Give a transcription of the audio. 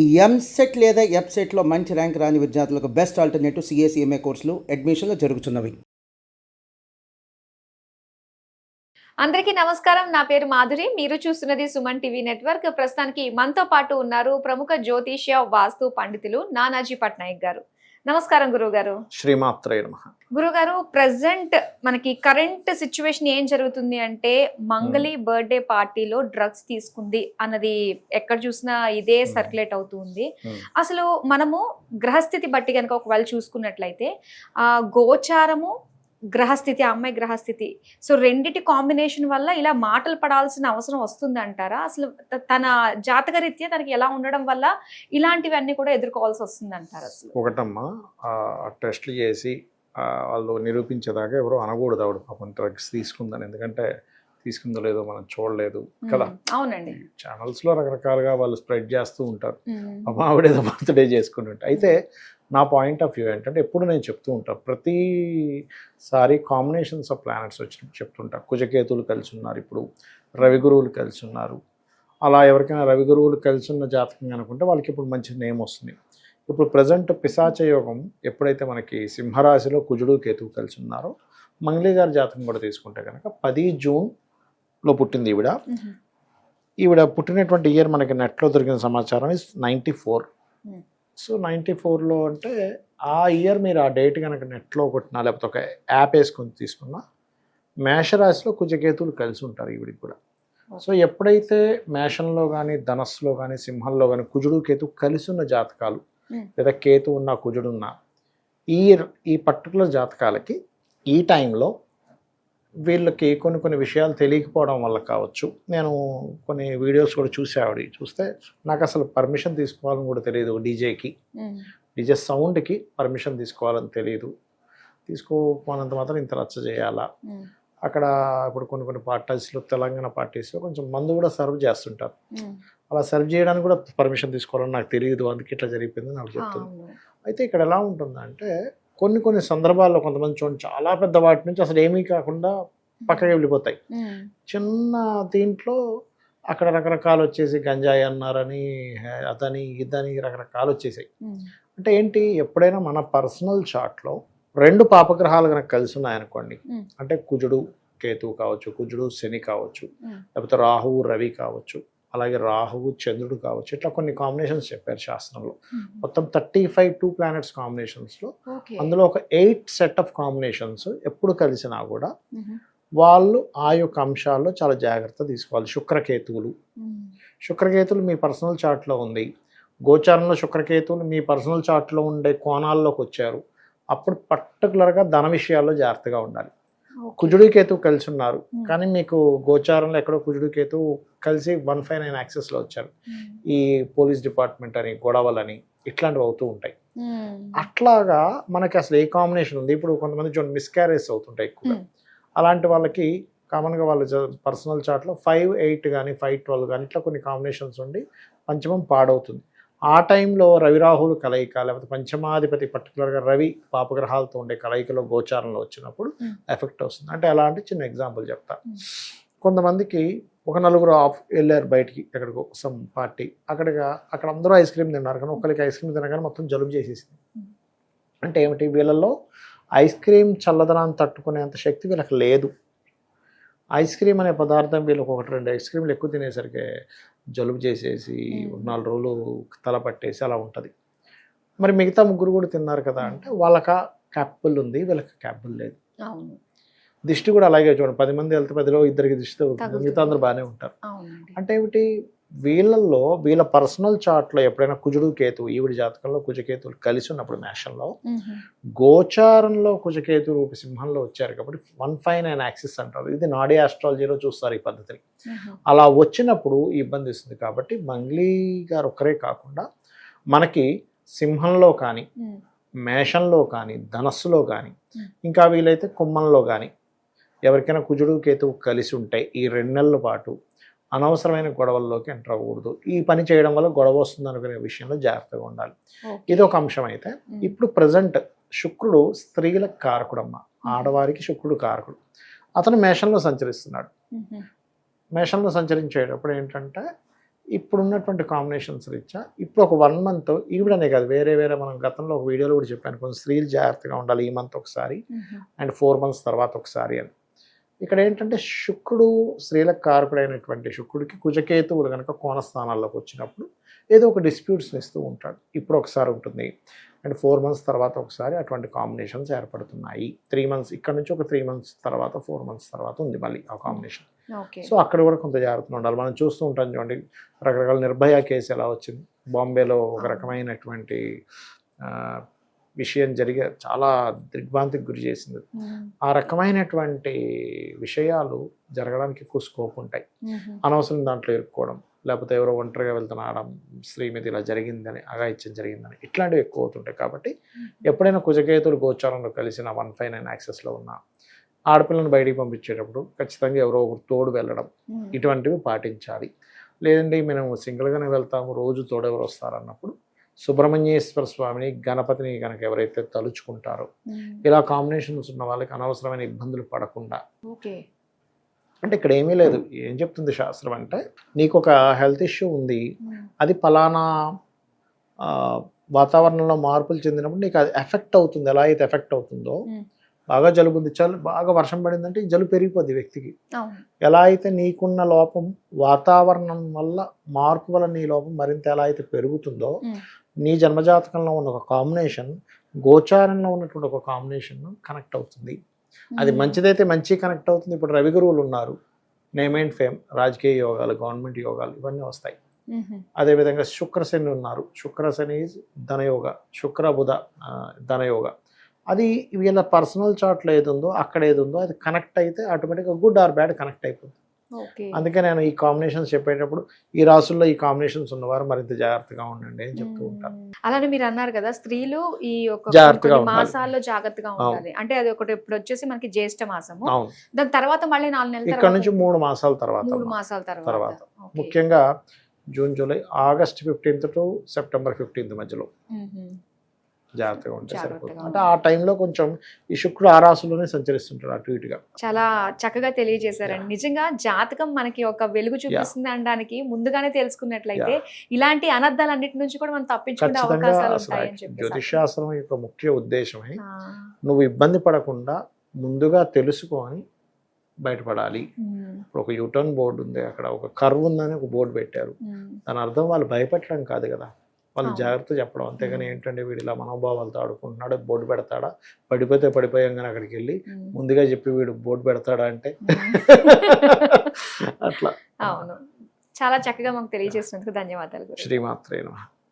ఈ ఎంసెట్ లేదా ఎఫ్సెట్లో మంచి ర్యాంక్ రాని విద్యార్థులకు బెస్ట్ ఆల్టర్నేటివ్ సిఎస్ఈఎంఏ కోర్సులు అడ్మిషన్లు జరుగుతున్నవి. అందరికీ నమస్కారం. నా పేరు మాధురి. మీరు చూస్తున్నది సుమన్ టీవీ నెట్వర్క్. ప్రస్తుతానికి మనతో పాటు ఉన్నారు ప్రముఖ జ్యోతిష్య వాస్తు పండితులు నానాజీ పట్నాయక్ గారు. నమస్కారం గురువుగారు. శ్రీమాత్రే నమః. గురుగారు, ప్రజెంట్ మనకి కరెంట్ సిచ్యువేషన్ ఏం జరుగుతుంది అంటే మంగళి బర్త్డే పార్టీలో డ్రగ్స్ తీసుకుంది అన్నది ఎక్కడ చూసినా ఇదే సర్క్యులేట్ అవుతుంది. అసలు మనము గ్రహస్థితి బట్టి కనుక ఒకవేళ చూసుకున్నట్లయితే గోచారము, గ్రహస్థితి, అమ్మాయి గ్రహస్థితి, సో రెండిటి కాంబినేషన్ వల్ల ఇలా మాటలు పడాల్సిన అవసరం వస్తుంది అంటారా? అసలు తన జాతక రీత్యా తనకి ఎలా ఉండడం వల్ల ఇలాంటివన్నీ కూడా ఎదుర్కోవాల్సి వస్తుంది అంటారు? అసలు ఒకటమ్మా, టెస్ట్లు చేసి వాళ్ళు నిరూపించేదాకా ఎవరో అనకూడదు ఆవిడ పాపం డ్రగ్స్ తీసుకుందని. ఎందుకంటే తీసుకుందో లేదో మనం చూడలేదు కదా. అవునండి, ఛానల్స్లో రకరకాలుగా వాళ్ళు స్ప్రెడ్ చేస్తూ ఉంటారు. ఆవిడేదో బర్త్డే చేసుకుంటుంటే. అయితే నా పాయింట్ ఆఫ్ వ్యూ ఏంటంటే, ఎప్పుడు నేను చెప్తూ ఉంటాను, ప్రతిసారి కాంబినేషన్స్ ఆఫ్ ప్లానెట్స్ వచ్చినప్పుడు చెప్తుంటా. కుజకేతువులు కలిసి ఉన్నారు, ఇప్పుడు రవి గురువులు కలిసి ఉన్నారు. అలా ఎవరికైనా రవి గురువులు కలిసి ఉన్న జాతకం అనుకుంటే వాళ్ళకి ఇప్పుడు మంచి నేమ్ వస్తుంది. ఇప్పుడు ప్రజెంట్ పిశాచ యోగం ఎప్పుడైతే మనకి సింహరాశిలో కుజుడు కేతువు కలిసి ఉన్నారో, మంగళి గారి జాతకం కూడా తీసుకుంటే కనుక 10 జూన్లో పుట్టింది ఈవిడ. ఈవిడ పుట్టినటువంటి ఇయర్ మనకి నెట్లో దొరికిన సమాచారం 94. సో 94లో అంటే ఆ ఇయర్ మీరు ఆ డేట్ కనుక నెట్లో కొట్టినా, లేకపోతే ఒక యాప్ వేసుకొని తీసుకున్నా, మేషరాశిలో కుజకేతువులు కలిసి ఉంటారు ఈవిడికి కూడా. సో ఎప్పుడైతే మేషంలో కానీ, ధనస్సులో కానీ, సింహంలో కానీ కుజుడు కేతు కలిసి ఉన్న జాతకాలు, లేదా కేతు ఉన్న కుజుడు ఉన్న ఈ పర్టికులర్ జాతకాలకి ఈ టైంలో వీళ్ళకి కొన్ని విషయాలు తెలియకపోవడం వల్ల కావచ్చు. నేను కొన్ని వీడియోస్ కూడా చూస్తే నాకు అసలు పర్మిషన్ తీసుకోవాలని కూడా తెలియదు. డీజే సౌండ్కి పర్మిషన్ తీసుకోవాలని తెలియదు. తీసుకోపోనంత మాత్రం ఇంత రచ్చ చేయాలా. అక్కడ ఇప్పుడు కొన్ని పార్టీస్లో, తెలంగాణ పార్టీస్లో కొంచెం మందు కూడా సర్వ్ చేస్తుంటారు. అలా సర్వ్ చేయడానికి కూడా పర్మిషన్ తీసుకోవాలని నాకు తెలియదు. అందుకే ఇట్లా జరిగిపోయింది నాకు చెప్తుంది. అయితే ఇక్కడ ఎలా ఉంటుందంటే, కొన్ని సందర్భాల్లో కొంతమంది చూడండి, చాలా పెద్ద వాటి నుంచి అసలు ఏమీ కాకుండా పక్కకి వెళ్ళిపోతాయి. చిన్న దీంట్లో అక్కడ రకరకాలు వచ్చేసి గంజాయి అన్నారని, అదని ఇదని రకరకాలు వచ్చేసాయి. అంటే ఏంటి, ఎప్పుడైనా మన పర్సనల్ చార్ట్లో 2 పాపగ్రహాలు కనుక కలిసి ఉన్నాయనుకోండి, అంటే కుజుడు కేతువు కావచ్చు, కుజుడు శని కావచ్చు, లేకపోతే రాహువు రవి కావచ్చు, అలాగే రాహువు చంద్రుడు కావచ్చు, ఇట్లా కొన్ని కాంబినేషన్స్ చెప్పారు శాస్త్రంలో. మొత్తం 35 ప్లానెట్స్ కాంబినేషన్స్లో అందులో ఒక 8 సెట్ ఆఫ్ కాంబినేషన్స్ ఎప్పుడు కలిసినా కూడా వాళ్ళు ఆ యొక్క అంశాల్లో చాలా జాగ్రత్త తీసుకోవాలి. శుక్రకేతువులు మీ పర్సనల్ చార్ట్లో ఉంది, గోచారంలో శుక్రకేతువులు మీ పర్సనల్ చార్ట్లో ఉండే కోణాల్లోకి వచ్చారు, అప్పుడు పర్టికులర్గా ధన విషయాల్లో జాగ్రత్తగా ఉండాలి. కుజుడు కేతువు కలిసి ఉన్నారు, కానీ మీకు గోచారంలో ఎక్కడో కుజుడు కేతువు కలిసి 159 యాక్సెస్లో వచ్చారు. ఈ పోలీస్ డిపార్ట్మెంట్ అని, గొడవలని, ఇట్లాంటివి అవుతూ ఉంటాయి. అట్లాగా మనకి అసలు ఏ కాంబినేషన్ ఉంది. ఇప్పుడు కొంతమంది చూడండి, మిస్క్యారేజ్ అవుతుంటాయి ఎక్కువ. అలాంటి వాళ్ళకి కామన్గా వాళ్ళ పర్సనల్ చార్ట్లో 5, 8 కానీ 5, 12 కానీ ఇట్లా కొన్ని కాంబినేషన్స్ ఉండి పంచమం పాడవుతుంది. ఆ టైంలో రవి రాహులు కలయిక, లేకపోతే పంచమాధిపతి పర్టికులర్గా రవి పాపగ్రహాలతో ఉండే కలయికలో గోచారంలో వచ్చినప్పుడు ఎఫెక్ట్ వస్తుంది. అంటే ఎలా అంటే, చిన్న ఎగ్జాంపుల్ చెప్తా. కొంతమందికి ఒక నలుగురు వెళ్ళారు బయటికి, ఎక్కడికో సమ్ పార్టీ, అక్కడ అందరూ ఐస్ క్రీమ్ తిన్నారు, కానీ ఒకరికి ఐస్ క్రీమ్ తినగానే మొత్తం జలుబు చేసేసింది. అంటే ఏమిటి, వీళ్ళల్లో ఐస్ క్రీమ్ చల్లదనాన్ని తట్టుకునేంత శక్తి వీళ్ళకి లేదు. ఐస్ క్రీమ్ అనే పదార్థం వీళ్ళకి 1-2 ఐస్ క్రీమ్లు ఎక్కువ తినేసరికి జలుబు చేసేసి 4 రోజులు తల పట్టేసి అలా ఉంటుంది. మరి మిగతా ముగ్గురు కూడా తిన్నారు కదా అంటే, వాళ్ళకి క్యాపబుల్ ఉంది, వీళ్ళకి క్యాపబుల్ లేదు. దిష్టి కూడా అలాగే చూడండి, 10 మంది వెళ్తే 10లో 2కి దిష్టి తగ్గుతుంది, మిగతా అందరూ బాగానే ఉంటారు. అంటే ఏమిటి, వీళ్ళల్లో వీళ్ళ పర్సనల్ చార్ట్లో ఎప్పుడైనా కుజుడు కేతువు, ఈవిడి జాతకంలో కుజకేతువులు కలిసి ఉన్నప్పుడు మేషంలో, గోచారంలో కుజకేతువు రూపి సింహంలో వచ్చారు కాబట్టి 159 యాక్సిస్ అంటారు. ఇది నాడీ ఆస్ట్రాలజీలో చూస్తారు ఈ పద్ధతిని. అలా వచ్చినప్పుడు ఇబ్బంది ఇస్తుంది. కాబట్టి మంగళి గారు ఒక్కరే కాకుండా మనకి సింహంలో కానీ, మేషంలో కానీ, ధనస్సులో కానీ, ఇంకా వీలైతే కుంభంలో కానీ ఎవరికైనా కుజుడు కేతువు కలిసి ఉంటాయి, ఈ 2 నెలల పాటు అనవసరమైన గొడవల్లోకి ఎంటర్ అవ్వకూడదు. ఈ పని చేయడం వల్ల గొడవ వస్తుంది అనుకునే విషయంలో జాగ్రత్తగా ఉండాలి. ఇది ఒక అంశం. అయితే ఇప్పుడు ప్రజెంట్ శుక్రుడు స్త్రీలకు కారకుడమ్మ, ఆడవారికి శుక్రుడు కారకుడు. అతను మేషంలో సంచరిస్తున్నాడు. మేషంలో సంచరించేటప్పుడు ఏంటంటే, ఇప్పుడున్నటువంటి కాంబినేషన్స్ రీత్యా ఇప్పుడు ఒక 1 మంత్ ఈవిడనే కాదు, వేరే వేరే మనం గతంలో ఒక వీడియోలో కూడా చెప్పాను, కొంచెం స్త్రీలు జాగ్రత్తగా ఉండాలి ఈ మంత్ ఒకసారి అండ్ 4 months తర్వాత ఒకసారి అని. ఇక్కడ ఏంటంటే శుక్రుడు స్త్రీలకు కారకుడైనటువంటి శుక్రుడికి కుజకేతువులు కనుక కోణస్థానాల్లోకి వచ్చినప్పుడు ఏదో ఒక డిస్ప్యూట్స్ని ఇస్తూ ఉంటాడు. ఇప్పుడు ఒకసారి ఉంటుంది అండ్ 4 months తర్వాత ఒకసారి అటువంటి కాంబినేషన్స్ ఏర్పడుతున్నాయి. 3 months ఇక్కడ నుంచి ఒక 3 months తర్వాత 4 months తర్వాత ఉంది మళ్ళీ ఆ కాంబినేషన్. సో అక్కడ కూడా కొంత జాగ్రత్తగా ఉండాలి. మనం చూస్తూ ఉంటాం చూడండి, రకరకాల నిర్భయ కేసు ఎలా వచ్చింది, బాంబేలో ఒక రకమైనటువంటి విషయం జరిగే చాలా దిగ్భ్రాంతికి గురి చేసింది. ఆ రకమైనటువంటి విషయాలు జరగడానికి ఎక్కువ స్కోప్ ఉంటాయి. అనవసరం దాంట్లో ఇరుక్కోవడం, లేకపోతే ఎవరో ఒంటరిగా వెళ్తున్నాడం, స్త్రీ మీద ఇలా జరిగిందని, అఘాయిత్యం జరిగిందని, ఇట్లాంటివి ఎక్కువ అవుతుంటాయి. కాబట్టి ఎప్పుడైనా కుజకేతులు గోచారంలో కలిసిన 159 యాక్సెస్లో ఉన్న ఆడపిల్లను బయటికి పంపించేటప్పుడు ఖచ్చితంగా ఎవరో ఒకరు తోడు వెళ్ళడం, ఇటువంటివి పాటించాలి. లేదండి మేము సింగిల్గానే వెళ్తాము, రోజు తోడెవరు వస్తారన్నప్పుడు సుబ్రహ్మణ్యేశ్వర స్వామిని, గణపతిని కనుక ఎవరైతే తలుచుకుంటారో, ఇలా కాంబినేషన్స్ ఉన్న వాళ్ళకి అనవసరమైన ఇబ్బందులు పడకుండా. అంటే ఇక్కడ ఏమీ లేదు, ఏం చెప్తుంది శాస్త్రం అంటే, నీకు ఒక హెల్త్ ఇష్యూ ఉంది, అది ఫలానా వాతావరణంలో మార్పులు చెందినప్పుడు నీకు అది ఎఫెక్ట్ అవుతుంది. ఎలా అయితే ఎఫెక్ట్ అవుతుందో, బాగా జలుబు ఉంది, బాగా వర్షం పడిందంటే జలుబు పెరిగిపోద్ది వ్యక్తికి. ఎలా అయితే నీకున్న లోపం వాతావరణం వల్ల మార్పు వల్ల నీ లోపం మరింత ఎలా అయితే పెరుగుతుందో, నీ జన్మజాతకంలో ఉన్న ఒక కాంబినేషన్ గోచారంలో ఉన్నటువంటి ఒక కాంబినేషన్ కనెక్ట్ అవుతుంది. అది మంచిదైతే మంచి కనెక్ట్ అవుతుంది. ఇప్పుడు రవి గురువులు ఉన్నారు, నేమ్ అండ్ ఫేమ్, రాజకీయ యోగాలు, గవర్నమెంట్ యోగాలు ఇవన్నీ వస్తాయి. అదేవిధంగా శుక్రశని ఉన్నారు, శుక్రశని ధనయోగ, శుక్ర బుధ ధనయోగ. అది వీళ్ళ పర్సనల్ చార్ట్లో ఏది ఉందో, అక్కడ ఏది ఉందో అది కనెక్ట్ అయితే ఆటోమేటిక్గా గుడ్ ఆర్ బ్యాడ్ కనెక్ట్ అయిపోతుంది. అందుకే నేను ఈ కాంబినేషన్స్ చెప్పేటప్పుడు ఈ రాసుల్లో ఈ కాంబినేషన్స్ ఉన్నవారు మరింత జాగ్రత్తగా ఉండండి అని చెప్తూ ఉంటాను. అలానే మీరు అన్నారు కదా, స్త్రీలు ఈ జాగ్రత్తగా మాసాల్లో జాగ్రత్తగా ఉండాలి అంటే, అది ఒకటి ఇప్పుడు వచ్చేసి మనకి జ్యేష్ఠ మాసము, దాని తర్వాత మళ్ళీ 4 నెలల ఇక్కడ నుంచి 3 మాసాల తర్వాత 3 మాసాల తర్వాత ముఖ్యంగా June, July, August 15th to September 15th మధ్యలో జాగ్రత్తగా ఉంటే సరిపోతుంది. అంటే ఆ టైంలో కొంచెం ఈ శుక్రుడు ఆ రాశిలోనే సంచరిస్తుంటాడు అటు ఇటుగా. చాలా చక్కగా తెలియజేశారండి. నిజంగా జాతకం మనకి ఒక వెలుగు చూపిస్తుంది అనడానికి ముందుగానే తెలుసుకున్నట్లయితే ఇలాంటి అనర్థాలన్నిటి నుంచి కూడా మనం తప్పించుకునే అవకాశాలు ఉంటాయని చెప్పి. జ్యోతిషాస్త్రం యొక్క ముఖ్య ఉద్దేశమే నువ్వు ఇబ్బంది పడకుండా ముందుగా తెలుసుకొని బయటపడాలి. ఇప్పుడు ఒక యూటర్న్ బోర్డు ఉంది, అక్కడ ఒక కర్వ్ ఉందని ఒక బోర్డు పెట్టారు. దాని అర్థం వాళ్ళు భయపెట్టడం కాదు కదా, వాళ్ళు జాగ్రత్త చెప్పడం. అంతేగాని ఏంటంటే వీడు ఇలా మనోభావాలతో ఆడుకుంటున్నాడు, బోర్డు పెడతాడా, పడిపోతే పడిపోయాంగానే అక్కడికి వెళ్ళి ముందుగా చెప్పి వీడు బోర్డు పెడతాడా అంటే అట్లా. అవును, చాలా చక్కగా మాకు తెలియజేసినందుకు ధన్యవాదాలు. శ్రీమాత్రే నమః.